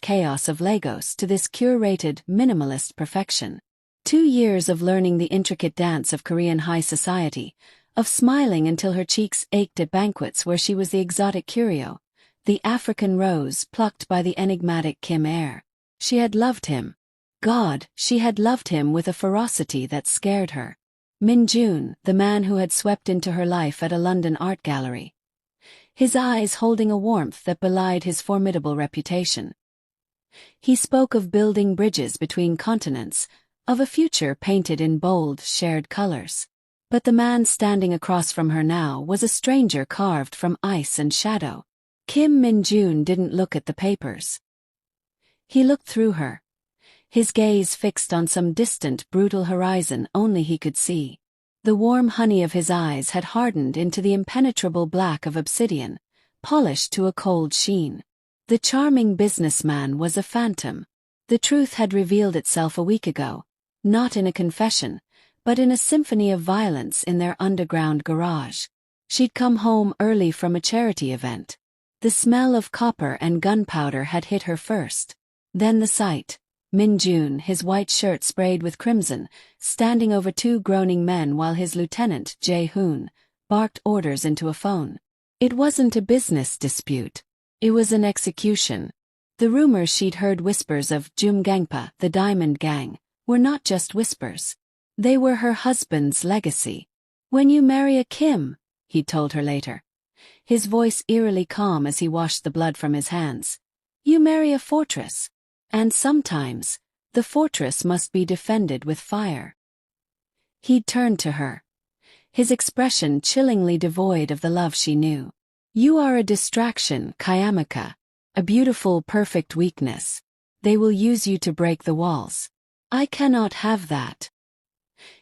chaos of Lagos to this curated, minimalist perfection. 2 years of learning the intricate dance of Korean high society, of smiling until her cheeks ached at banquets where she was the exotic curio, the African rose plucked by the enigmatic Kim Air. She had loved him. God, she had loved him with a ferocity that scared her. Min Jun, the man who had swept into her life at a London art gallery. His eyes holding a warmth that belied his formidable reputation. He spoke of building bridges between continents, of a future painted in bold, shared colors. But the man standing across from her now was a stranger carved from ice and shadow. Kim Min Jun didn't look at the papers. He looked through her. His gaze fixed on some distant, brutal horizon only he could see. The warm honey of his eyes had hardened into the impenetrable black of obsidian, polished to a cold sheen. The charming businessman was a phantom. The truth had revealed itself a week ago, not in a confession, but in a symphony of violence in their underground garage. She'd come home early from a charity event. The smell of copper and gunpowder had hit her first. Then the sight. Min Jun, his white shirt sprayed with crimson, standing over two groaning men while his lieutenant, Jae-hoon, barked orders into a phone. It wasn't a business dispute. It was an execution. The rumors she'd heard whispers of Jumgangpa, the Diamond Gang, were not just whispers. They were her husband's legacy. "When you marry a Kim," he told her later, his voice eerily calm as he washed the blood from his hands, "you marry a fortress. And sometimes, the fortress must be defended with fire." He turned to her, his expression chillingly devoid of the love she knew. "You are a distraction, Kayamaka, a beautiful, perfect weakness. They will use you to break the walls. I cannot have that."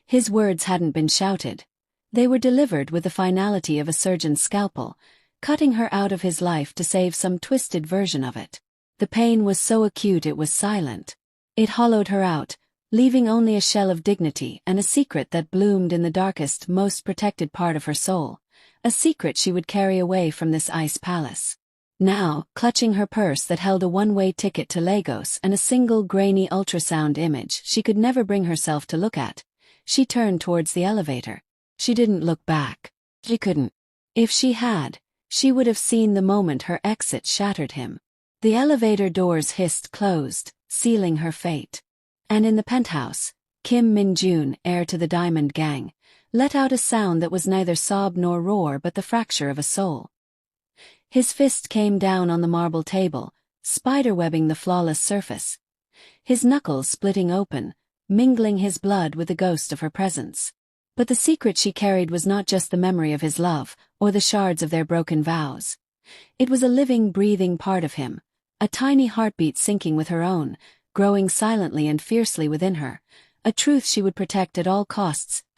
His words hadn't been shouted. They were delivered with the finality of a surgeon's scalpel, cutting her out of his life to save some twisted version of it. The pain was so acute it was silent. It hollowed her out, leaving only a shell of dignity and a secret that bloomed in the darkest, most protected part of her soul, a secret she would carry away from this ice palace. Now, clutching her purse that held a one-way ticket to Lagos and a single grainy ultrasound image she could never bring herself to look at, she turned towards the elevator. She didn't look back. She couldn't. If she had, she would have seen the moment her exit shattered him. The elevator doors hissed closed, sealing her fate. And in the penthouse, Kim Min Jun, heir to the Diamond Gang, let out a sound that was neither sob nor roar but the fracture of a soul. His fist came down on the marble table, spiderwebbing the flawless surface. His knuckles splitting open, mingling his blood with the ghost of her presence. But the secret she carried was not just the memory of his love, or the shards of their broken vows. It was a living, breathing part of him, a tiny heartbeat syncing with her own, growing silently and fiercely within her, a truth she would protect at all costs, ***.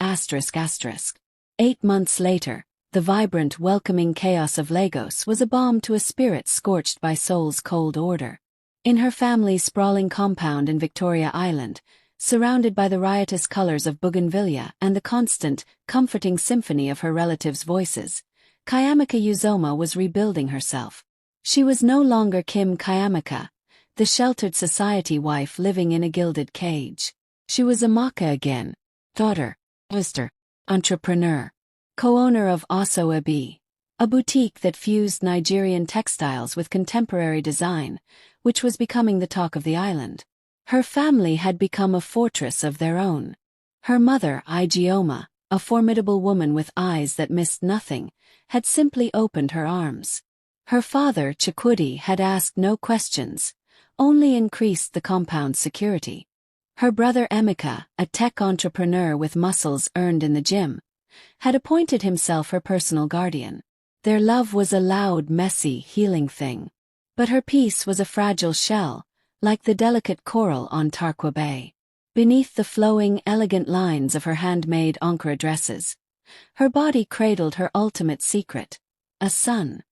8 months later, the vibrant, welcoming chaos of Lagos was a balm to a spirit scorched by soul's cold order. In her family's sprawling compound in Victoria Island, surrounded by the riotous colors of bougainvillea and the constant, comforting symphony of her relatives' voices, Kayamaka Uzoma was rebuilding herself. She was no longer Kim Kayamaka, the sheltered society wife living in a gilded cage. She was Amaka again, daughter, sister, entrepreneur, co-owner of Oso Ebi, a boutique that fused Nigerian textiles with contemporary design, which was becoming the talk of the island. Her family had become a fortress of their own. Her mother, Ijeoma, a formidable woman with eyes that missed nothing, had simply opened her arms. Her father, Chikwudi, had asked no questions, only increased the compound's security. Her brother Emeka, a tech entrepreneur with muscles earned in the gym, had appointed himself her personal guardian. Their love was a loud, messy, healing thing. But her peace was a fragile shell, like the delicate coral on Tarqua Bay. Beneath the flowing, elegant lines of her handmade Ankara dresses, her body cradled her ultimate secret, a son.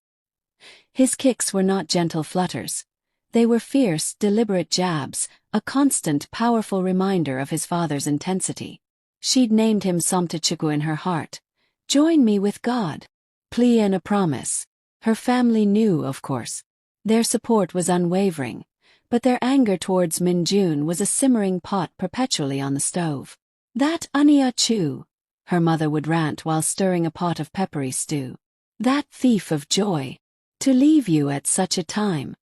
His kicks were not gentle flutters. They were fierce, deliberate jabs, a constant, powerful reminder of his father's intensity. She'd named him Somtachiku in her heart. Join me with God. Plea and a promise. Her family knew, of course. Their support was unwavering, but their anger towards Min-jun was a simmering pot perpetually on the stove. "That Anya-chu," her mother would rant while stirring a pot of peppery stew. "That thief of joy. To leave you at such a time.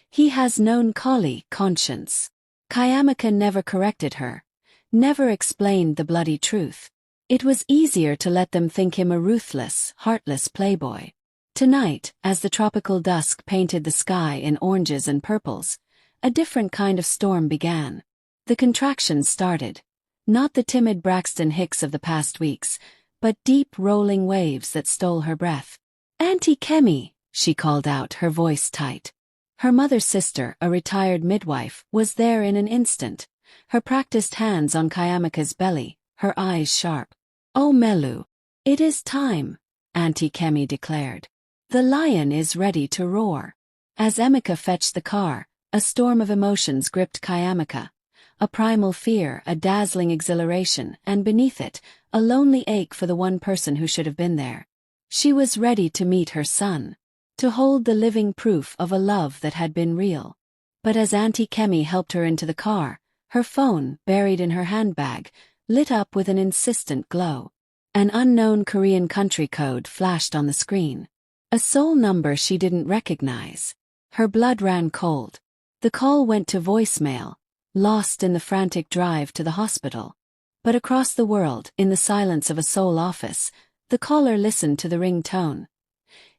He has known Kali conscience." Kayamika never corrected her, never explained the bloody truth. It was easier to let them think him a ruthless, heartless playboy. Tonight, as the tropical dusk painted the sky in oranges and purples, a different kind of storm began. The contractions started. Not the timid Braxton Hicks of the past weeks, but deep rolling waves that stole her breath. "Auntie Kemi," she called out, her voice tight. Her mother's sister, a retired midwife, was there in an instant, her practiced hands on Kayamika's belly, her eyes sharp. "Oh Melu. It is time," Auntie Kemi declared. "The lion is ready to roar." As Emika fetched the car, a storm of emotions gripped Kayamika. A primal fear, a dazzling exhilaration, and beneath it, a lonely ache for the one person who should have been there. She was ready to meet her son, to hold the living proof of a love that had been real. But as Auntie Kemi helped her into the car, her phone, buried in her handbag, lit up with an insistent glow. An unknown Korean country code flashed on the screen. A Seoul number she didn't recognize. Her blood ran cold. The call went to voicemail, lost in the frantic drive to the hospital. But across the world, in the silence of a Seoul office, the caller listened to the ringtone,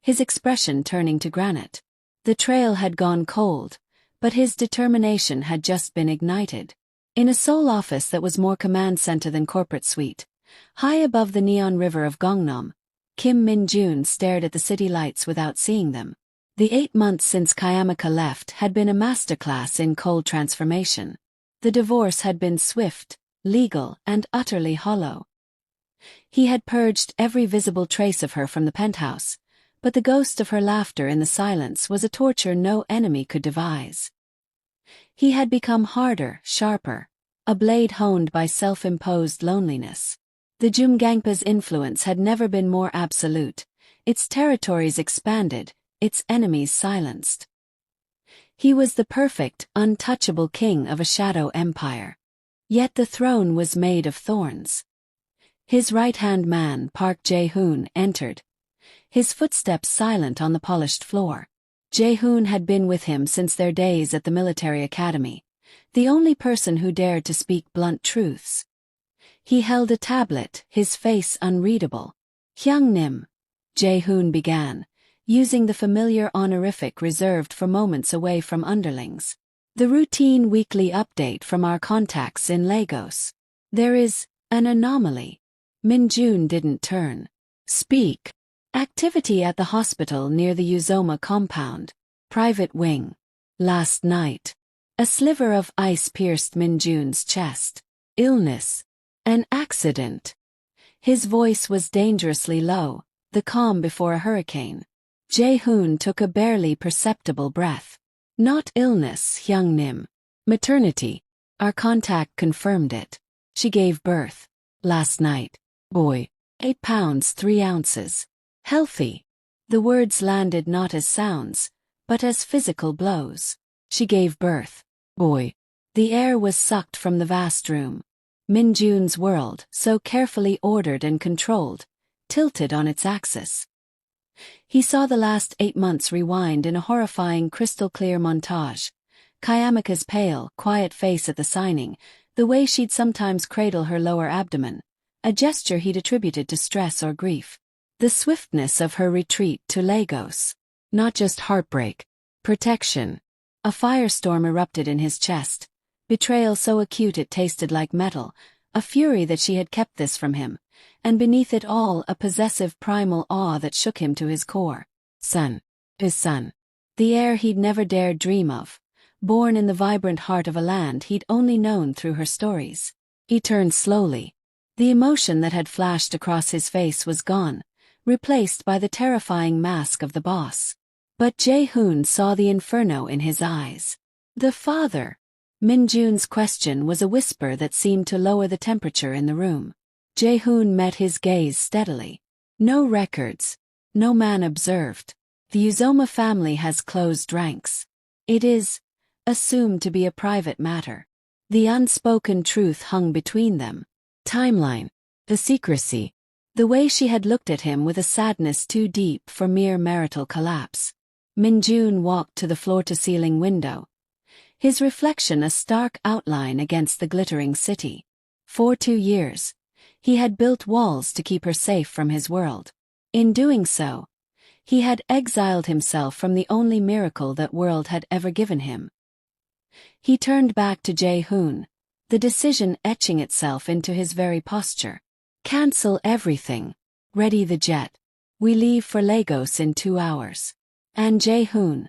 his expression turning to granite. The trail had gone cold, but his determination had just been ignited. In a Seoul office that was more command center than corporate suite, high above the neon river of Gangnam, Kim Min-jun stared at the city lights without seeing them. The 8 months since Kayamika left had been a masterclass in cold transformation. The divorce had been swift, legal, and utterly hollow. He had purged every visible trace of her from the penthouse, but the ghost of her laughter in the silence was a torture no enemy could devise. He had become harder, sharper, a blade honed by self-imposed loneliness. The Jumgangpa's influence had never been more absolute, its territories expanded, its enemies silenced. He was the perfect, untouchable king of a shadow empire. Yet the throne was made of thorns. His right-hand man, Park Jae-hoon, entered, his footsteps silent on the polished floor. Jae-hoon had been with him since their days at the military academy, the only person who dared to speak blunt truths. He held a tablet, his face unreadable. "Hyungnim," Jae-hoon began, using the familiar honorific reserved for moments away from underlings. "The routine weekly update from our contacts in Lagos. There is an anomaly." Min-jun didn't turn. "Speak." "Activity at the hospital near the Uzoma compound. Private wing. Last night." A sliver of ice pierced Min-jun's chest. "Illness. An accident." His voice was dangerously low, the calm before a hurricane. Jae-hoon took a barely perceptible breath. "Not illness, Hyungnim. Maternity. Our contact confirmed it. She gave birth. Last night. Boy. 8 pounds 3 ounces. Healthy." The words landed not as sounds, but as physical blows. She gave birth. Boy. The air was sucked from the vast room. Min-jun's world, so carefully ordered and controlled, tilted on its axis. He saw the last 8 months rewind in a horrifying crystal-clear montage. Kayamika's pale, quiet face at the signing, the way she'd sometimes cradle her lower abdomen, a gesture he'd attributed to stress or grief. The swiftness of her retreat to Lagos. Not just heartbreak. Protection. A firestorm erupted in his chest. Betrayal so acute it tasted like metal, a fury that she had kept this from him, and beneath it all a possessive primal awe that shook him to his core. Son. His son. The heir he'd never dared dream of, born in the vibrant heart of a land he'd only known through her stories. He turned slowly. The emotion that had flashed across his face was gone, replaced by the terrifying mask of the boss. But Jae-hoon saw the inferno in his eyes. "The father." Min-jun's question was a whisper that seemed to lower the temperature in the room. Jae-hoon met his gaze steadily. "No records. No man observed. The Uzoma family has closed ranks. It is assumed to be a private matter. The unspoken truth hung between them. Timeline. The secrecy. The way she had looked at him with a sadness too deep for mere marital collapse. Minjun walked to the floor-to-ceiling window, his reflection a stark outline against the glittering city. For 2 years, he had built walls to keep her safe from his world. In doing so, he had exiled himself from the only miracle that world had ever given him. He turned back to Jae-hoon, the decision etching itself into his very posture. Cancel everything. Ready the jet. We leave for Lagos in 2 hours. And Jae-hoon,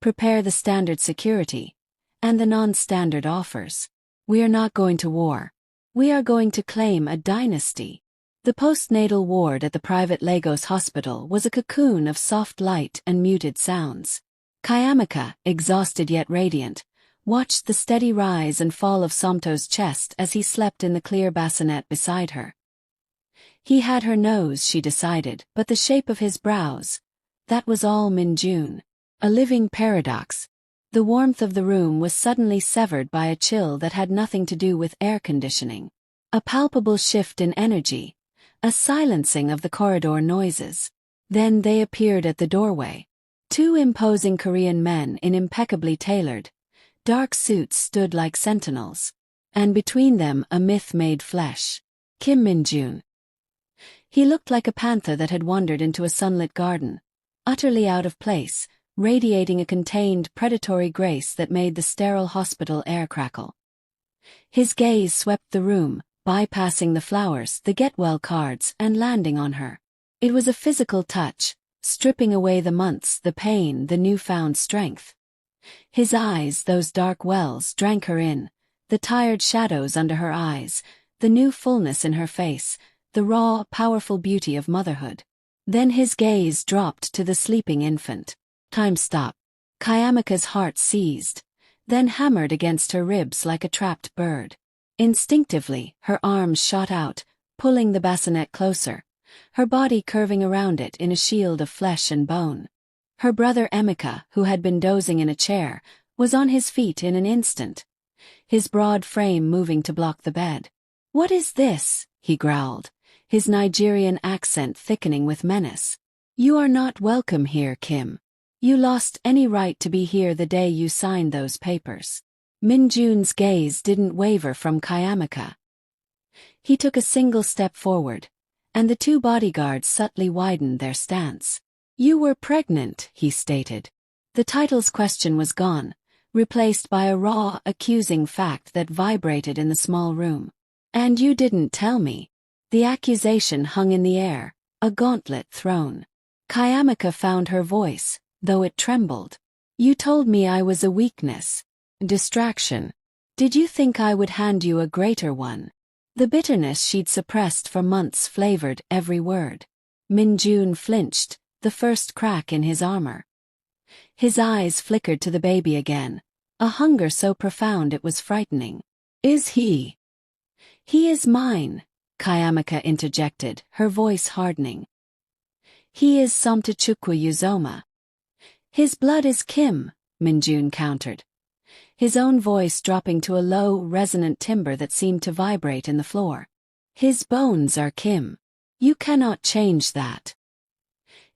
prepare the standard security and the non-standard offers. We are not going to war. We are going to claim a dynasty. The postnatal ward at the private Lagos hospital was a cocoon of soft light and muted sounds. Kayamika, exhausted yet radiant, watched the steady rise and fall of Somto's chest as he slept in the clear bassinet beside her. He had her nose, she decided, but the shape of his brows, that was all Minjun. A living paradox. The warmth of the room was suddenly severed by a chill that had nothing to do with air conditioning. A palpable shift in energy, a silencing of the corridor noises. Then they appeared at the doorway. 2 imposing Korean men in impeccably tailored, dark suits stood like sentinels. And between them a myth made flesh. Kim Minjun. He looked like a panther that had wandered into a sunlit garden, utterly out of place, radiating a contained, predatory grace that made the sterile hospital air crackle. His gaze swept the room, bypassing the flowers, the get-well cards, and landing on her. It was a physical touch, stripping away the months, the pain, the newfound strength. His eyes, those dark wells, drank her in, the tired shadows under her eyes, the new fullness in her face, the raw, powerful beauty of motherhood. Then his gaze dropped to the sleeping infant. Time stopped. Kayamika's heart seized, then hammered against her ribs like a trapped bird. Instinctively, her arms shot out, pulling the bassinet closer, her body curving around it in a shield of flesh and bone. Her brother Emika, who had been dozing in a chair, was on his feet in an instant, his broad frame moving to block the bed. "What is this?" he growled, his Nigerian accent thickening with menace. "You are not welcome here, Kim. You lost any right to be here the day you signed those papers." Minjun's gaze didn't waver from Kayamika. He took a single step forward, and the 2 bodyguards subtly widened their stance. "You were pregnant," he stated. The title's question was gone, replaced by a raw, accusing fact that vibrated in the small room. "And you didn't tell me." The accusation hung in the air, a gauntlet thrown. Kayamika found her voice, though it trembled. "You told me I was a weakness. Distraction. Did you think I would hand you a greater one?" The bitterness she'd suppressed for months flavored every word. Minjun flinched, the first crack in his armor. His eyes flickered to the baby again, a hunger so profound it was frightening. "Is he?" "He is mine," Kayamika interjected, her voice hardening. "He is Somtachukwu Uzoma." "His blood is Kim," Minjun countered, his own voice dropping to a low, resonant timbre that seemed to vibrate in the floor. "His bones are Kim. You cannot change that."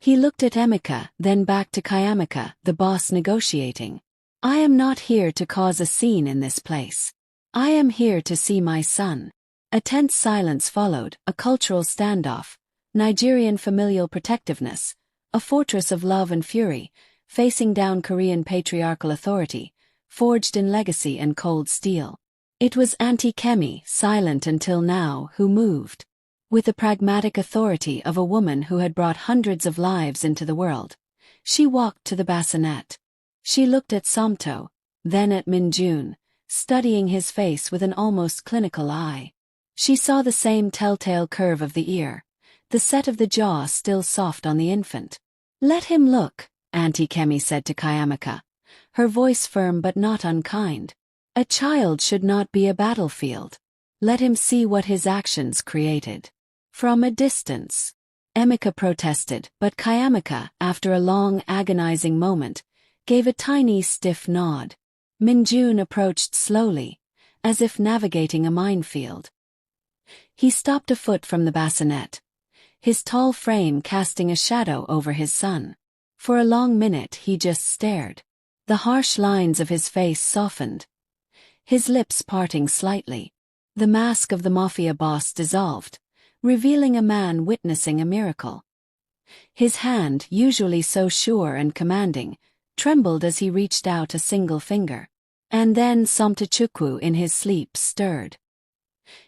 He looked at Emika, then back to Kayamika, the boss negotiating. "I am not here to cause a scene in this place. I am here to see my son." A tense silence followed, a cultural standoff, Nigerian familial protectiveness, a fortress of love and fury, facing down Korean patriarchal authority, forged in legacy and cold steel. It was Auntie Kemi, silent until now, who moved. With the pragmatic authority of a woman who had brought hundreds of lives into the world, she walked to the bassinet. She looked at Somto, then at Minjun, studying his face with an almost clinical eye. She saw the same telltale curve of the ear, the set of the jaw still soft on the infant. "Let him look," Auntie Kemi said to Kayamika, her voice firm but not unkind. "A child should not be a battlefield. Let him see what his actions created." From a distance, Emika protested, but Kayamika, after a long, agonizing moment, gave a tiny, stiff nod. Minjun approached slowly, as if navigating a minefield. He stopped a foot from the bassinet, his tall frame casting a shadow over his son. For a long minute he just stared. The harsh lines of his face softened, his lips parting slightly. The mask of the Mafia boss dissolved, revealing a man witnessing a miracle. His hand, usually so sure and commanding, trembled as he reached out a single finger. And then Somtachukwu in his sleep stirred.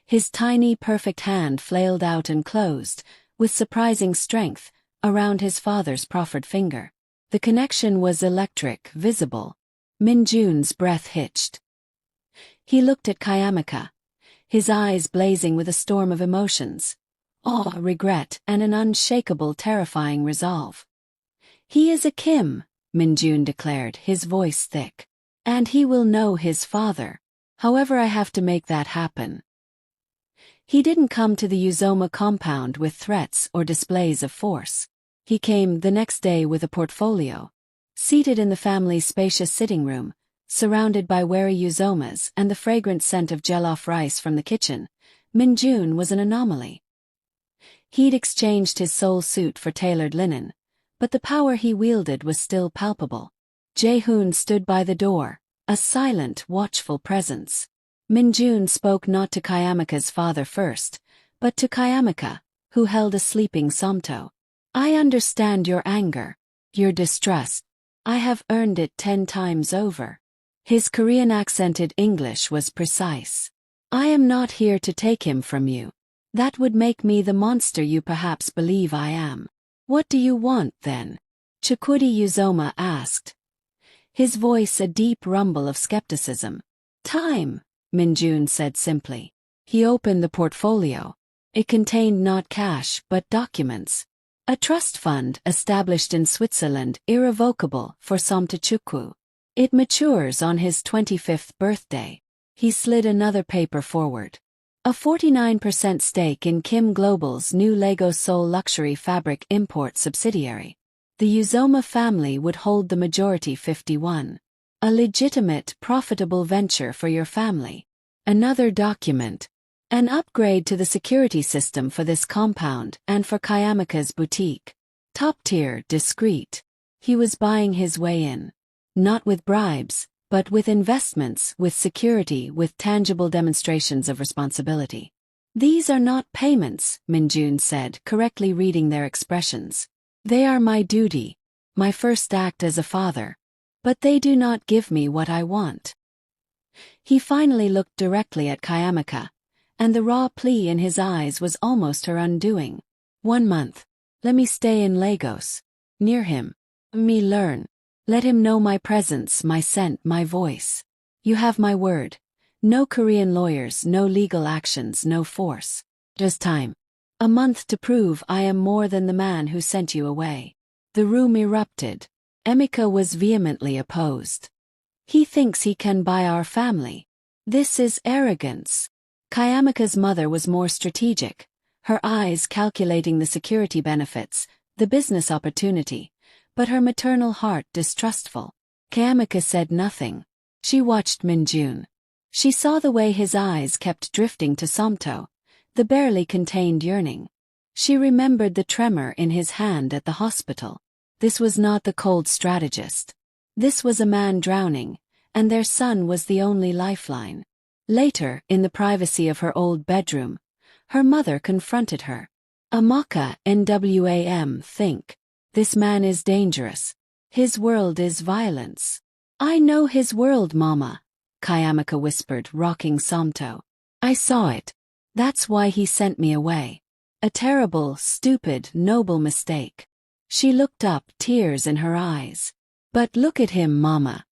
His tiny, perfect hand flailed out and closed, with surprising strength, around his father's proffered finger. The connection was electric, visible. Minjun's breath hitched. He looked at Kayamika, his eyes blazing with a storm of emotions. Awe, regret, and an unshakable, terrifying resolve. "He is a Kim," Minjun declared, his voice thick. "And he will know his father. However, I have to make that happen." He didn't come to the Uzoma compound with threats or displays of force. He came the next day with a portfolio. Seated in the family's spacious sitting room, surrounded by wary Uzomas and the fragrant scent of jollof rice from the kitchen, Minjun was an anomaly. He'd exchanged his soul suit for tailored linen, but the power he wielded was still palpable. Jae-hoon stood by the door, a silent, watchful presence. Minjun spoke not to Kayamika's father first, but to Kayamika, who held a sleeping Somto. "I understand your anger, your distrust. I have earned it 10 times over." His Korean-accented English was precise. "I am not here to take him from you. That would make me the monster you perhaps believe I am." "What do you want, then?" Chukwudi Uzoma asked, his voice a deep rumble of skepticism. "Time," Minjun said simply. He opened the portfolio. It contained not cash but documents. A trust fund established in Switzerland, irrevocable, for Somtachukwu. It matures on his 25th birthday. He slid another paper forward. A 49% stake in Kim Global's new Lego Seoul luxury fabric import subsidiary. The Uzoma family would hold the majority 51. A legitimate, profitable venture for your family. Another document. An upgrade to the security system for this compound and for Kayamika's boutique. Top tier, discreet. He was buying his way in. Not with bribes, but with investments, with security, with tangible demonstrations of responsibility. "These are not payments," Minjun said, correctly reading their expressions. "They are my duty, my first act as a father. But they do not give me what I want." He finally looked directly at Kayamika, and the raw plea in his eyes was almost her undoing. 1 month. Let me stay in Lagos. Near him. Me learn. Let him know my presence, my scent, my voice. You have my word. No Korean lawyers, no legal actions, no force. Just time. A month to prove I am more than the man who sent you away." The room erupted. Emika was vehemently opposed. "He thinks he can buy our family. This is arrogance." Kayamika's mother was more strategic, her eyes calculating the security benefits, the business opportunity, but her maternal heart distrustful. Kayamika said nothing. She watched Minjun. She saw the way his eyes kept drifting to Somto, the barely contained yearning. She remembered the tremor in his hand at the hospital. This was not the cold strategist. This was a man drowning, and their son was the only lifeline. Later, in the privacy of her old bedroom, her mother confronted her. "Amaka, NWAM, think. This man is dangerous. His world is violence." "I know his world, Mama," Kayamika whispered, rocking Somto. "I saw it. That's why he sent me away. A terrible, stupid, noble mistake." She looked up, tears in her eyes. "But look at him, Mama.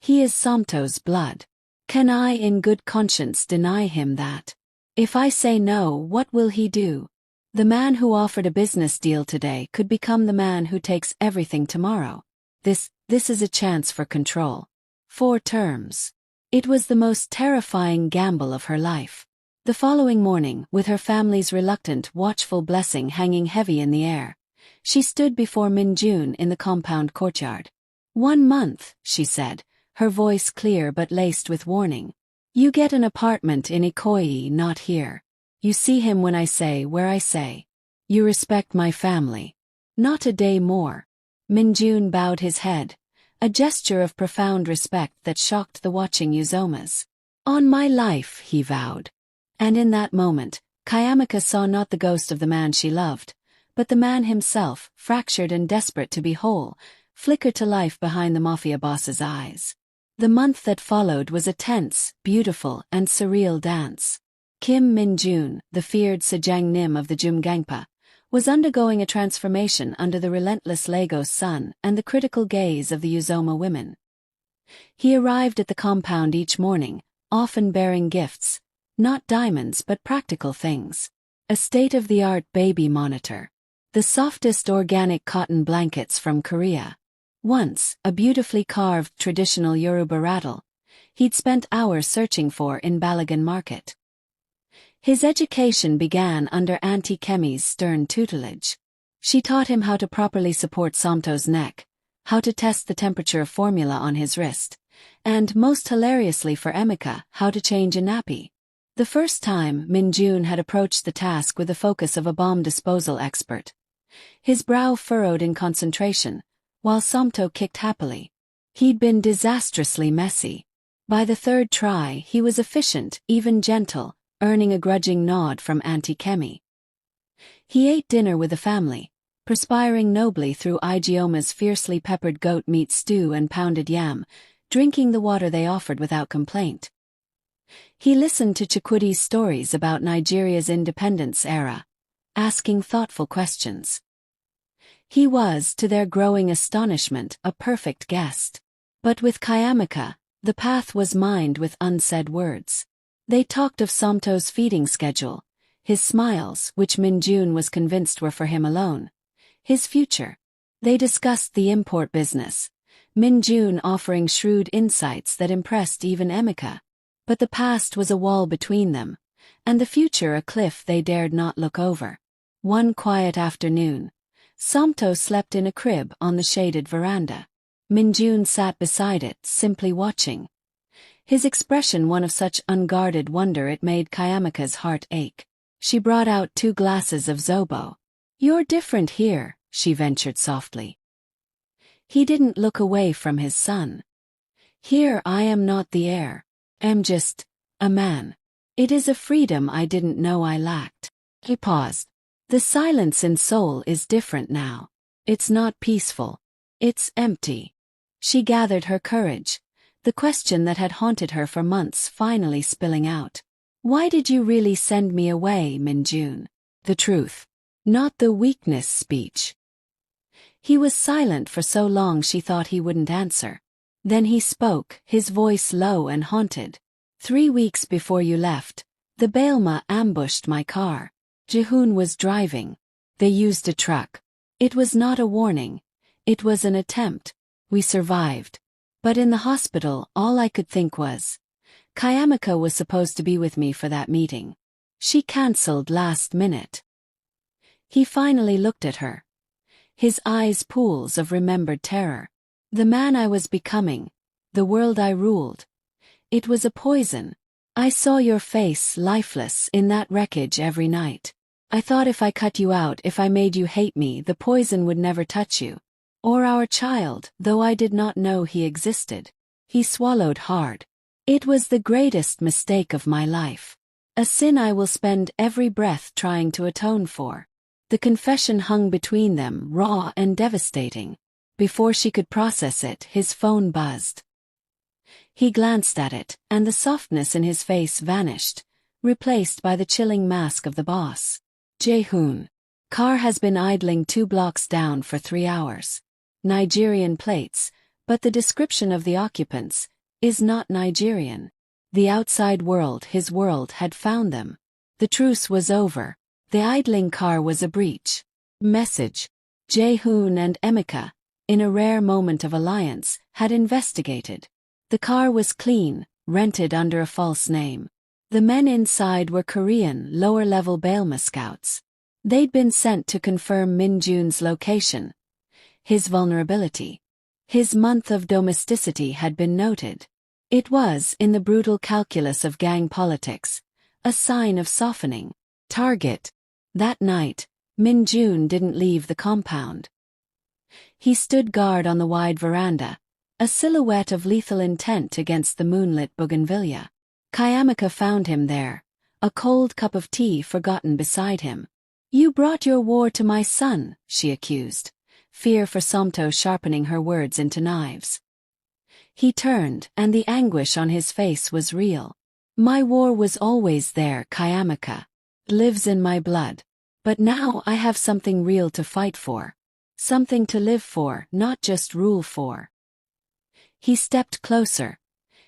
He is Somto's blood. Can I in good conscience deny him that? If I say no, what will he do? The man who offered a business deal today could become the man who takes everything tomorrow. This is a chance for control. 4 terms. It was the most terrifying gamble of her life. The following morning, with her family's reluctant, watchful blessing hanging heavy in the air, she stood before Minjun in the compound courtyard. 1 month, she said, her voice clear but laced with warning. You get an apartment in Ikoyi, not here. You see him when I say where I say. You respect my family. Not a day more. Minjun bowed his head, a gesture of profound respect that shocked the watching Uzomas. On my life, he vowed. And in that moment, Kayamika saw not the ghost of the man she loved, but the man himself, fractured and desperate to be whole, flickered to life behind the Mafia boss's eyes. The month that followed was a tense, beautiful, and surreal dance. Kim Min-jun, the feared Sejang Nim of the Jumgangpa, was undergoing a transformation under the relentless Lagos sun and the critical gaze of the Uzoma women. He arrived at the compound each morning, often bearing gifts, not diamonds but practical things. A state-of-the-art baby monitor. The softest organic cotton blankets from Korea. Once, a beautifully carved traditional Yoruba rattle, he'd spent hours searching for in Balagan Market. His education began under Auntie Kemi's stern tutelage. She taught him how to properly support Somto's neck, how to test the temperature of formula on his wrist, and, most hilariously for Emika, how to change a nappy. The first time, Min-jun had approached the task with the focus of a bomb disposal expert. His brow furrowed in concentration, while Somto kicked happily. He'd been disastrously messy. By the third try, he was efficient, even gentle, earning a grudging nod from Auntie Kemi. He ate dinner with the family, perspiring nobly through Igioma's fiercely peppered goat meat stew and pounded yam, drinking the water they offered without complaint. He listened to Chukwudi's stories about Nigeria's independence era, asking thoughtful questions. He was, to their growing astonishment, a perfect guest. But with Kayamika, the path was mined with unsaid words. They talked of Somto's feeding schedule, his smiles, which Min-jun was convinced were for him alone, his future. They discussed the import business, Min-jun offering shrewd insights that impressed even Emika. But the past was a wall between them, and the future a cliff they dared not look over. One quiet afternoon, Somto slept in a crib on the shaded veranda. Min-jun sat beside it, simply watching. His expression one of such unguarded wonder it made Kayamika's heart ache. She brought out 2 glasses of zobo. You're different here, she ventured softly. He didn't look away from his son. Here I am not the heir. I'm just a man. It is a freedom I didn't know I lacked. He paused. The silence in Seoul is different now. It's not peaceful. It's empty. She gathered her courage, the question that had haunted her for months finally spilling out. Why did you really send me away, Min-jun? The truth. Not the weakness speech. He was silent for so long she thought he wouldn't answer. Then he spoke, his voice low and haunted. 3 weeks before you left, the Bailma ambushed my car. Jihoon was driving. They used a truck. It was not a warning. It was an attempt. We survived. But in the hospital, all I could think was, Kayamika was supposed to be with me for that meeting. She cancelled last minute. He finally looked at her. His eyes pools of remembered terror. The man I was becoming, the world I ruled. It was a poison. I saw your face lifeless in that wreckage every night. I thought if I cut you out, if I made you hate me, the poison would never touch you. Or our child, though I did not know he existed. He swallowed hard. It was the greatest mistake of my life. A sin I will spend every breath trying to atone for. The confession hung between them, raw and devastating. Before she could process it, his phone buzzed. He glanced at it, and the softness in his face vanished, replaced by the chilling mask of the boss. Jaehoon. Car has been idling 2 blocks down for 3 hours. Nigerian plates, but the description of the occupants is not Nigerian. The outside world, his world, had found them. The truce was over. The idling car was a breach. Message. Jaehoon and Emika, in a rare moment of alliance, had investigated. The car was clean, rented under a false name. The men inside were Korean, lower-level Bailma scouts. They'd been sent to confirm Min-jun's location, his vulnerability, His month of domesticity had been noted. It was, in the brutal calculus of gang politics, a sign of softening. Target. That night, Min-jun didn't leave the compound. He stood guard on the wide veranda, a silhouette of lethal intent against the moonlit bougainvillea. Kayamika found him there, a cold cup of tea forgotten beside him. "You brought your war to my son," she accused, fear for Somto sharpening her words into knives. He turned, and the anguish on his face was real. "My war was always there, Kayamika. Lives in my blood. But now I have something real to fight for. Something to live for, not just rule for." He stepped closer,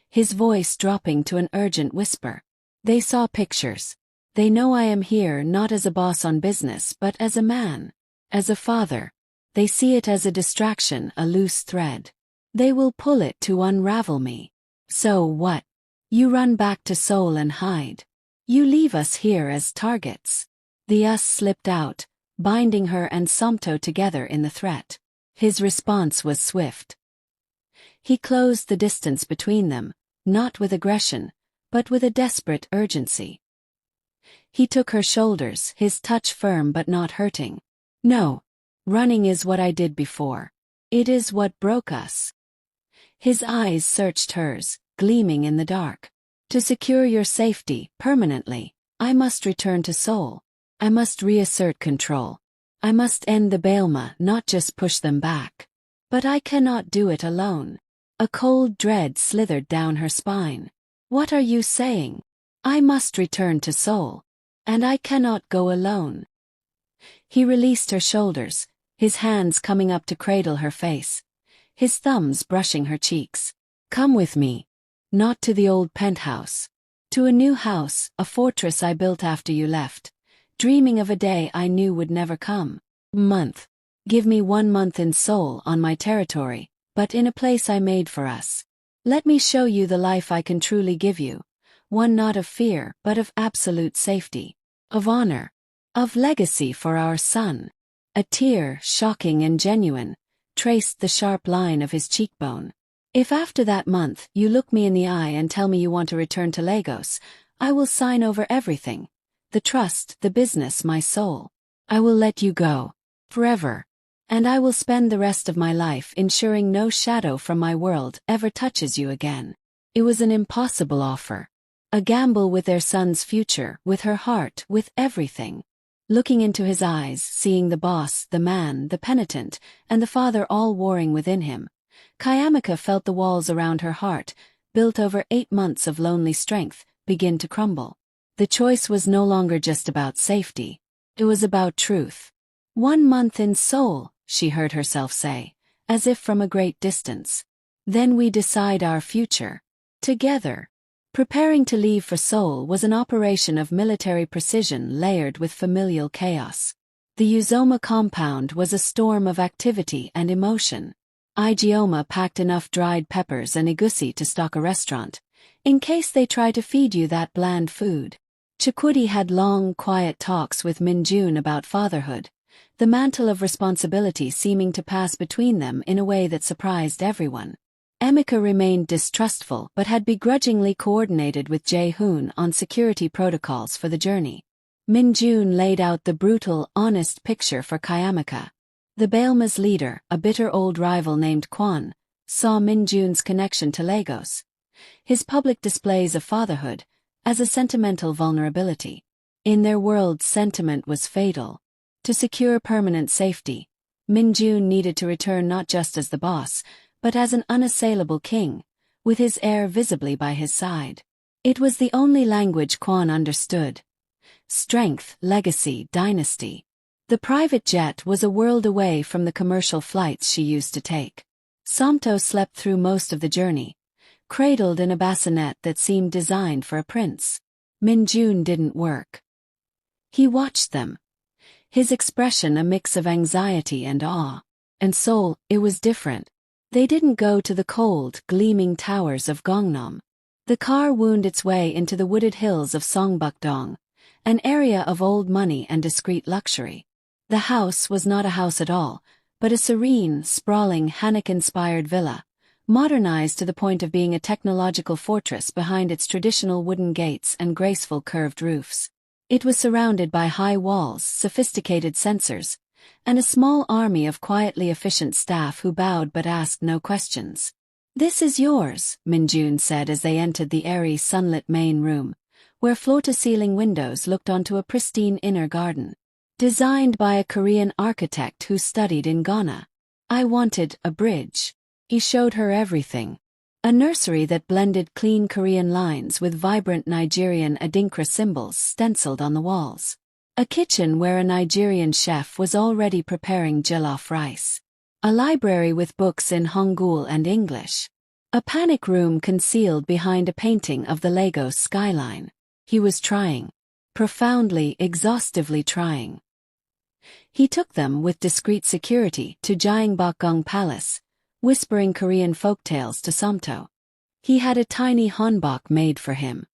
his voice dropping to an urgent whisper. "They saw pictures. They know I am here not as a boss on business but as a man, as a father. They see it as a distraction, a loose thread. They will pull it to unravel me. So what? You run back to Seoul and hide. You leave us here as targets." The us slipped out, binding her and Somto together in the threat. His response was swift. He closed the distance between them, not with aggression, but with a desperate urgency. He took her shoulders, his touch firm but not hurting. "No. Running is what I did before. It is what broke us." His eyes searched hers, gleaming in the dark. "To secure your safety, permanently, I must return to Seoul. I must reassert control. I must end the Bailma, not just push them back. But I cannot do it alone." A cold dread slithered down her spine. "What are you saying? I must return to Seoul. And I cannot go alone." He released her shoulders, his hands coming up to cradle her face, his thumbs brushing her cheeks. "Come with me. Not to the old penthouse. To a new house, a fortress I built after you left, dreaming of a day I knew would never come. Month. Give me 1 month in Seoul on my territory, but in a place I made for us. Let me show you the life I can truly give you, one not of fear but of absolute safety, of honor, of legacy for our son." A tear, shocking and genuine, traced the sharp line of his cheekbone. "If after that month you look me in the eye and tell me you want to return to Lagos, I will sign over everything. The trust, the business, my soul. I will let you go. Forever. And I will spend the rest of my life ensuring no shadow from my world ever touches you again." It was an impossible offer. A gamble with their son's future, with her heart, with everything. Looking into his eyes, seeing the boss, the man, the penitent, and the father all warring within him, Kayamika felt the walls around her heart, built over 8 months of lonely strength, begin to crumble. The choice was no longer just about safety. It was about truth. 1 month in Seoul, she heard herself say, as if from a great distance. Then we decide our future. Together. Preparing to leave for Seoul was an operation of military precision layered with familial chaos. The Uzoma compound was a storm of activity and emotion. Ijeoma packed enough dried peppers and egusi to stock a restaurant, in case they try to feed you that bland food. Chikudi had long, quiet talks with Min-jun about fatherhood, the mantle of responsibility seeming to pass between them in a way that surprised everyone. Emika remained distrustful but had begrudgingly coordinated with Jae-hoon on security protocols for the journey. Min-jun laid out the brutal, honest picture for Kayamika. The Bailma's leader, a bitter old rival named Kwon, saw Min-jun's connection to Lagos, his public displays of fatherhood, as a sentimental vulnerability. In their world, sentiment was fatal. To secure permanent safety, Min-jun needed to return not just as the boss, but as an unassailable king, with his heir visibly by his side. It was the only language Kwon understood. Strength, legacy, dynasty. The private jet was a world away from the commercial flights she used to take. Somto slept through most of the journey, cradled in a bassinet that seemed designed for a prince. Min-jun didn't work. He watched them, his expression a mix of anxiety and awe. And Seoul, it was different. They didn't go to the cold, gleaming towers of Gangnam. The car wound its way into the wooded hills of Songbuk-dong, an area of old money and discreet luxury. The house was not a house at all, but a serene, sprawling Hanok-inspired villa, modernized to the point of being a technological fortress behind its traditional wooden gates and graceful curved roofs. It was surrounded by high walls, sophisticated sensors, and a small army of quietly efficient staff who bowed but asked no questions. "This is yours," Minjun said as they entered the airy sunlit main room, where floor-to-ceiling windows looked onto a pristine inner garden. Designed by a Korean architect who studied in Ghana. "I wanted a bridge." He showed her everything. A nursery that blended clean Korean lines with vibrant Nigerian Adinkra symbols stenciled on the walls. A kitchen where a Nigerian chef was already preparing jollof rice. A library with books in Hangul and English. A panic room concealed behind a painting of the Lagos skyline. He was trying. Profoundly, exhaustively trying. He took them with discreet security to Gyeongbokgung Palace, whispering Korean folktales to Somto. He had a tiny hanbok made for him.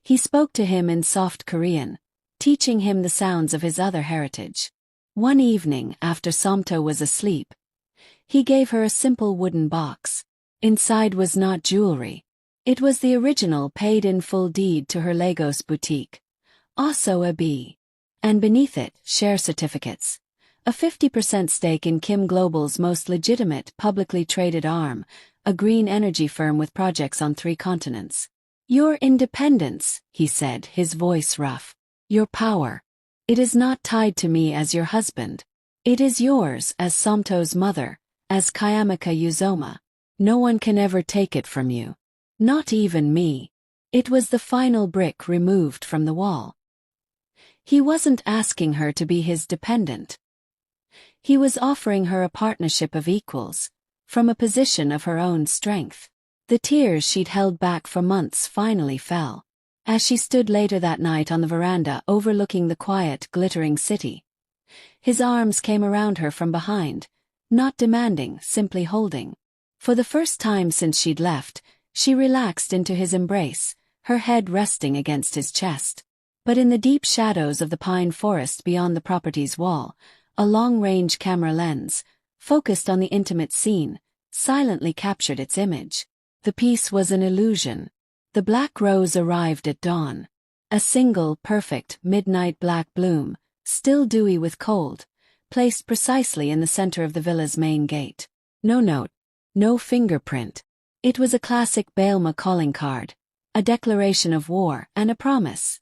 He spoke to him in soft Korean, teaching him the sounds of his other heritage. One evening, after Somto was asleep, he gave her a simple wooden box. Inside was not jewelry. It was the original paid-in-full deed to her Lagos boutique, also a B. And beneath it, share certificates. A 50% stake in Kim Global's most legitimate publicly traded arm, a green energy firm with projects on 3 continents. "Your independence," he said, his voice rough. "Your power. It is not tied to me as your husband. It is yours as Somto's mother, as Kayamika Uzoma. No one can ever take it from you. Not even me." It was the final brick removed from the wall. He wasn't asking her to be his dependent. He was offering her a partnership of equals, from a position of her own strength. The tears she'd held back for months finally fell. As she stood later that night on the veranda overlooking the quiet, glittering city. His arms came around her from behind, not demanding, simply holding. For the first time since she'd left, she relaxed into his embrace, her head resting against his chest. But in the deep shadows of the pine forest beyond the property's wall, a long-range camera lens, focused on the intimate scene, silently captured its image. The piece was an illusion. The black rose arrived at dawn. A single, perfect, midnight black bloom, still dewy with cold, placed precisely in the center of the villa's main gate. No note. No fingerprint. It was a classic Baelma calling card. A declaration of war and a promise.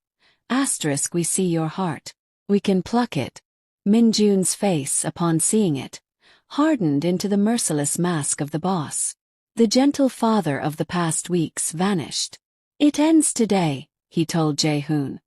Asterisk, "We see your heart. We can pluck it." Minjun's face, upon seeing it, hardened into the merciless mask of the boss. The gentle father of the past weeks vanished. "It ends today," he told Jae-hoon,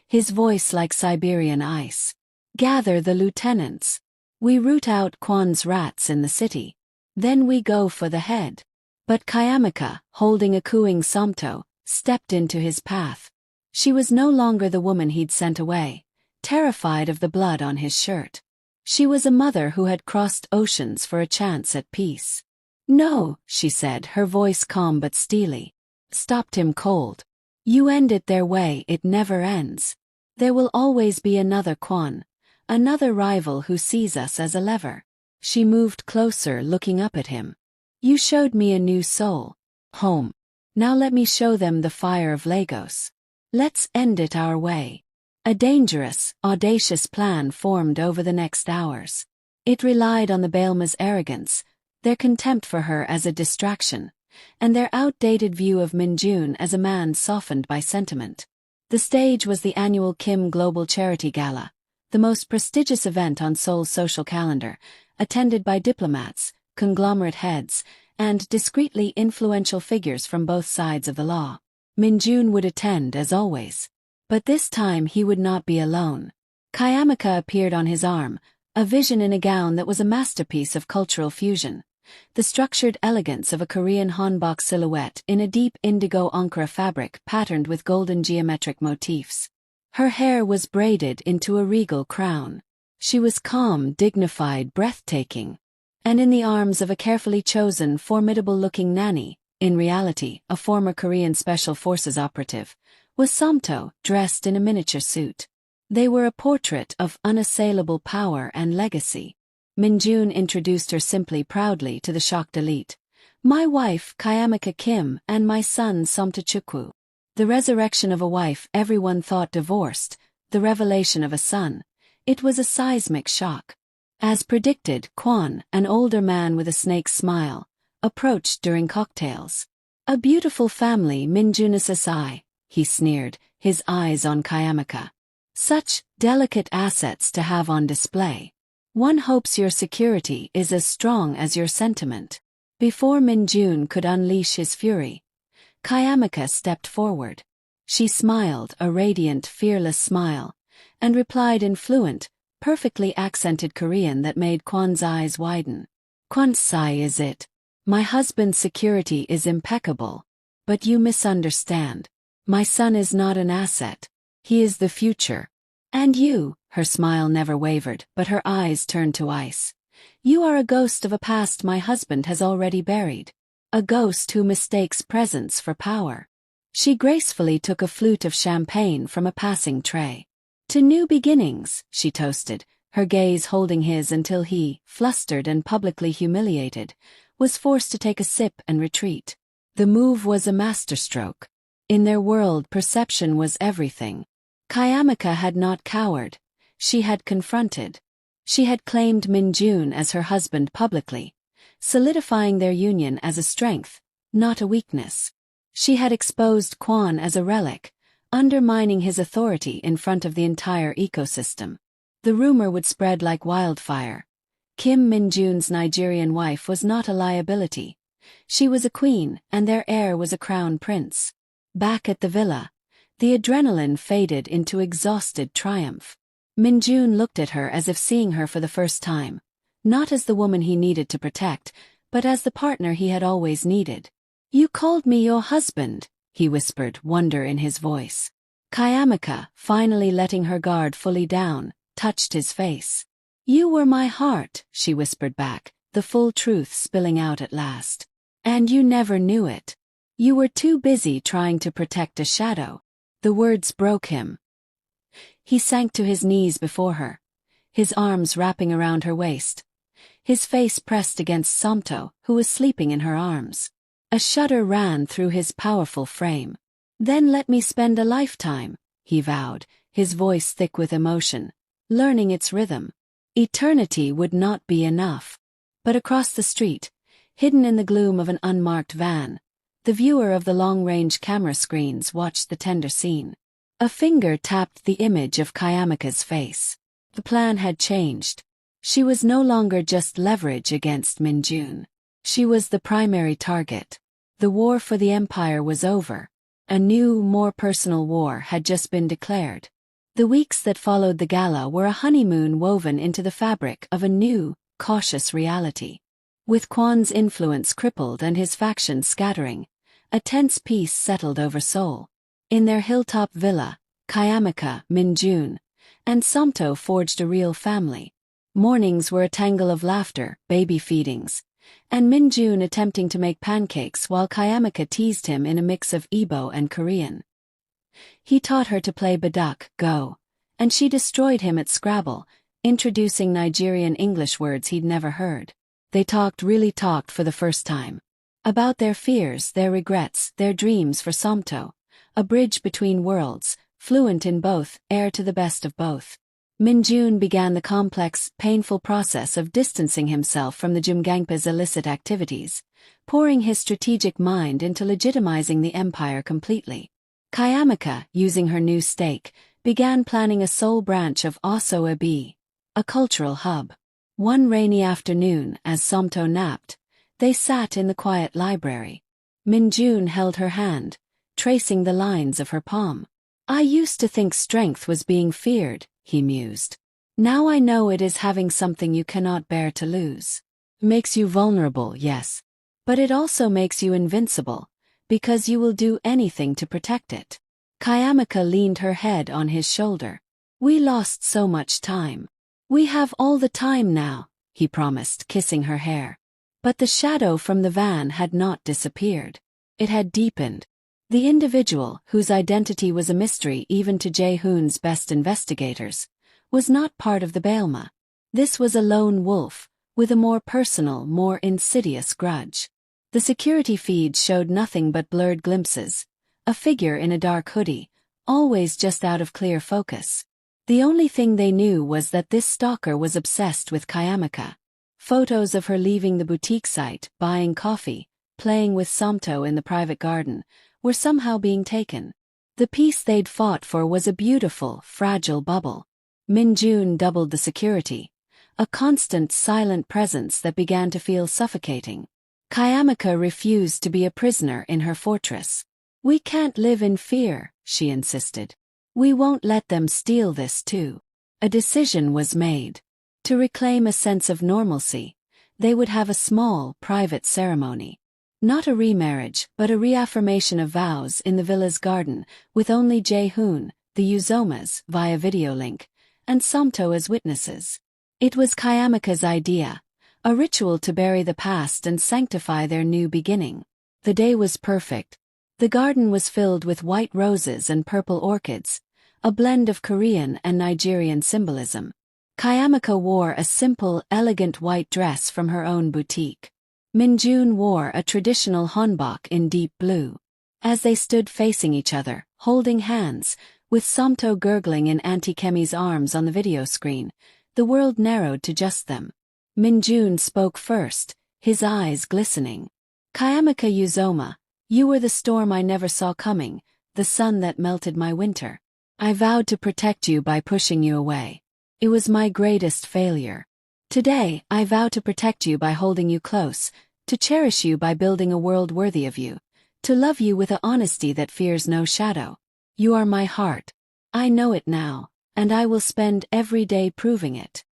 his voice like Siberian ice. "Gather the lieutenants. We root out Kwan's rats in the city. Then we go for the head." But Kayamika, holding a cooing Somto, stepped into his path. She was no longer the woman he'd sent away, terrified of the blood on his shirt. She was a mother who had crossed oceans for a chance at peace. "No," she said, her voice calm but steely. Stopped him cold. "You end it their way, it never ends. There will always be another Kwan, another rival who sees us as a lever." She moved closer, looking up at him. "You showed me a new soul. Home. Now let me show them the fire of Lagos. Let's end it our way." A dangerous, audacious plan formed over the next hours. It relied on the Baelma's arrogance, their contempt for her as a distraction, and their outdated view of Minjun as a man softened by sentiment. The stage was the annual Kim Global Charity Gala, the most prestigious event on Seoul's social calendar, attended by diplomats, conglomerate heads, and discreetly influential figures from both sides of the law. Minjun would attend as always. But this time he would not be alone. Kayamika appeared on his arm, a vision in a gown that was a masterpiece of cultural fusion. The structured elegance of a Korean hanbok silhouette in a deep indigo Ankara fabric patterned with golden geometric motifs. Her hair was braided into a regal crown. She was calm, dignified, breathtaking. And in the arms of a carefully chosen, formidable-looking nanny, in reality, a former Korean Special Forces operative, was Somto, dressed in a miniature suit. They were a portrait of unassailable power and legacy. Minjun introduced her simply proudly to the shocked elite. My wife, Kayamika Kim, and my son, Somtachukwu. The resurrection of a wife everyone thought divorced, the revelation of a son. It was a seismic shock. As predicted, Kwon, an older man with a snake's smile, approached during cocktails. A beautiful family, Minjunasasai, he sneered, his eyes on Kayamika. Such delicate assets to have on display. One hopes your security is as strong as your sentiment. Before Minjun could unleash his fury, Kayamika stepped forward. She smiled, a radiant, fearless smile, and replied in fluent, perfectly accented Korean that made Kwon's eyes widen. Kwon-sai, is it? My husband's security is impeccable. But you misunderstand. My son is not an asset. He is the future. And you, her smile never wavered, but her eyes turned to ice. You are a ghost of a past my husband has already buried. A ghost who mistakes presence for power. She gracefully took a flute of champagne from a passing tray. To new beginnings, she toasted, her gaze holding his until he, flustered and publicly humiliated, was forced to take a sip and retreat. The move was a masterstroke. In their world, perception was everything. Kayamika had not cowered. She had confronted. She had claimed Minjun as her husband publicly, solidifying their union as a strength, not a weakness. She had exposed Kwon as a relic, undermining his authority in front of the entire ecosystem. The rumor would spread like wildfire. Kim Minjun's Nigerian wife was not a liability. She was a queen, and their heir was a crown prince. Back at the villa, the adrenaline faded into exhausted triumph. Minjun looked at her as if seeing her for the first time, not as the woman he needed to protect, but as the partner he had always needed. You called me your husband, he whispered, wonder in his voice. Kayamika, finally letting her guard fully down, touched his face. You were my heart, she whispered back, the full truth spilling out at last. And you never knew it. You were too busy trying to protect a shadow. The words broke him. He sank to his knees before her, his arms wrapping around her waist, his face pressed against Somto, who was sleeping in her arms. A shudder ran through his powerful frame. Then let me spend a lifetime, he vowed, his voice thick with emotion, learning its rhythm. Eternity would not be enough. But across the street, hidden in the gloom of an unmarked van, the viewer of the long-range camera screens watched the tender scene. A finger tapped the image of Kayamika's face. The plan had changed. She was no longer just leverage against Minjun. She was the primary target. The war for the empire was over. A new, more personal war had just been declared. The weeks that followed the gala were a honeymoon woven into the fabric of a new, cautious reality. With Kwon's influence crippled and his factions scattering, a tense peace settled over Seoul. In their hilltop villa, Kayamika, Minjun, and Somto forged a real family. Mornings were a tangle of laughter, baby feedings, and Minjun attempting to make pancakes while Kayamika teased him in a mix of Igbo and Korean. He taught her to play baduk, go, and she destroyed him at Scrabble, introducing Nigerian English words he'd never heard. They really talked for the first time. About their fears, their regrets, their dreams for Somto, a bridge between worlds, fluent in both, heir to the best of both. Minjun began the complex, painful process of distancing himself from the Jumgangpa's illicit activities, pouring his strategic mind into legitimizing the empire completely. Kayamika, using her new stake, began planning a Seoul branch of Aso-Ebi, a cultural hub. One rainy afternoon, as Somto napped, they sat in the quiet library. Minjun held her hand, tracing the lines of her palm. I used to think strength was being feared, he mused. Now I know it is having something you cannot bear to lose. Makes you vulnerable, yes. But it also makes you invincible, because you will do anything to protect it. Kayamika leaned her head on his shoulder. We lost so much time. We have all the time now, he promised, kissing her hair. But the shadow from the van had not disappeared. It had deepened. The individual, whose identity was a mystery even to Jae-hoon's best investigators, was not part of the Baelma. This was a lone wolf, with a more personal, more insidious grudge. The security feed showed nothing but blurred glimpses, a figure in a dark hoodie, always just out of clear focus. The only thing they knew was that this stalker was obsessed with Kayamika. Photos of her leaving the boutique site, buying coffee, playing with Somto in the private garden, were somehow being taken. The peace they'd fought for was a beautiful, fragile bubble. Min-jun doubled the security, a constant, silent presence that began to feel suffocating. Kayamika refused to be a prisoner in her fortress. "We can't live in fear," she insisted. "We won't let them steal this too." A decision was made. To reclaim a sense of normalcy, they would have a small, private ceremony. Not a remarriage, but a reaffirmation of vows in the villa's garden, with only Jae-hoon, the Uzomas, via video link, and Somto as witnesses. It was Kayamika's idea, a ritual to bury the past and sanctify their new beginning. The day was perfect. The garden was filled with white roses and purple orchids, a blend of Korean and Nigerian symbolism. Kayamika wore a simple, elegant white dress from her own boutique. Min-jun wore a traditional hanbok in deep blue. As they stood facing each other, holding hands, with Somto gurgling in Auntie Kemi's arms on the video screen, the world narrowed to just them. Min-jun spoke first, his eyes glistening. "Kayamika Uzoma, you were the storm I never saw coming, the sun that melted my winter. I vowed to protect you by pushing you away. It was my greatest failure. Today, I vow to protect you by holding you close, to cherish you by building a world worthy of you, to love you with an honesty that fears no shadow. You are my heart. I know it now, and I will spend every day proving it."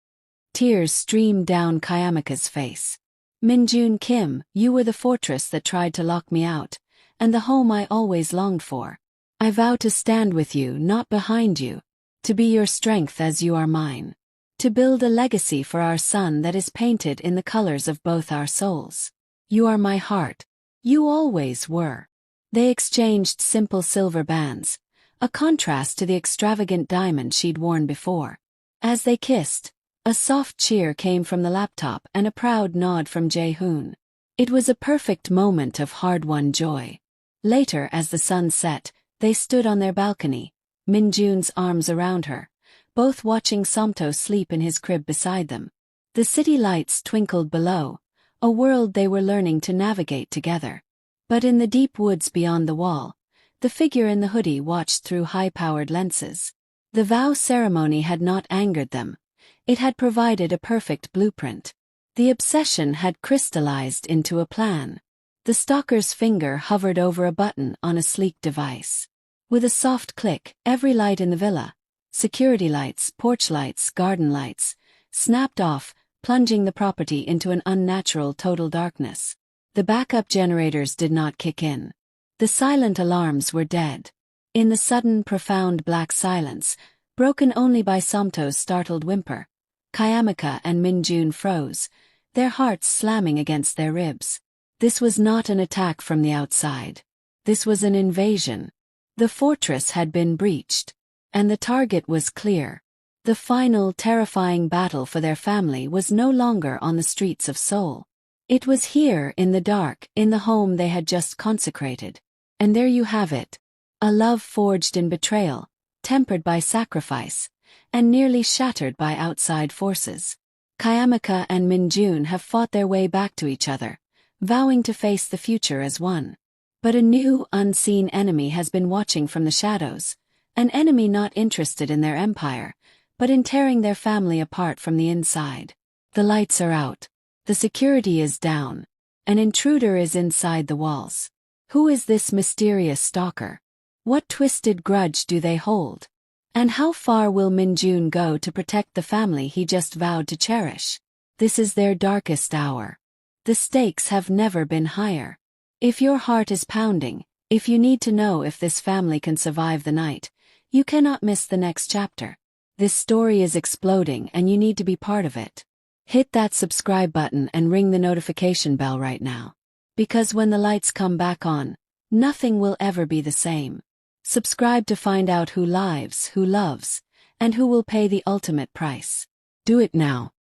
Tears streamed down Kayamika's face. "Min-jun Kim, you were the fortress that tried to lock me out, and the home I always longed for. I vow to stand with you, not behind you, to be your strength as you are mine, to build a legacy for our son that is painted in the colors of both our souls. You are my heart. You always were." They exchanged simple silver bands, a contrast to the extravagant diamond she'd worn before. As they kissed, a soft cheer came from the laptop and a proud nod from Jae-hoon. It was a perfect moment of hard-won joy. Later, as the sun set, they stood on their balcony, Min-jun's arms around her, both watching Somto sleep in his crib beside them. The city lights twinkled below, a world they were learning to navigate together. But in the deep woods beyond the wall, the figure in the hoodie watched through high-powered lenses. The vow ceremony had not angered them. It had provided a perfect blueprint. The obsession had crystallized into a plan. The stalker's finger hovered over a button on a sleek device. With a soft click, every light in the villa, security lights, porch lights, garden lights, snapped off, plunging the property into an unnatural total darkness. The backup generators did not kick in. The silent alarms were dead. In the sudden, profound black silence, broken only by Somto's startled whimper, Kayamika and Min-jun froze, their hearts slamming against their ribs. This was not an attack from the outside. This was an invasion. The fortress had been breached, and the target was clear. The final, terrifying battle for their family was no longer on the streets of Seoul. It was here, in the dark, in the home they had just consecrated. And there you have it. A love forged in betrayal, tempered by sacrifice, and nearly shattered by outside forces. Kayamika and Min-jun have fought their way back to each other, vowing to face the future as one. But a new, unseen enemy has been watching from the shadows, an enemy not interested in their empire, but in tearing their family apart from the inside. The lights are out. The security is down. An intruder is inside the walls. Who is this mysterious stalker? What twisted grudge do they hold? And how far will Min-jun go to protect the family he just vowed to cherish? This is their darkest hour. The stakes have never been higher. If your heart is pounding, if you need to know if this family can survive the night, you cannot miss the next chapter. This story is exploding and you need to be part of it. Hit that subscribe button and ring the notification bell right now. Because when the lights come back on, nothing will ever be the same. Subscribe to find out who lives, who loves, and who will pay the ultimate price. Do it now.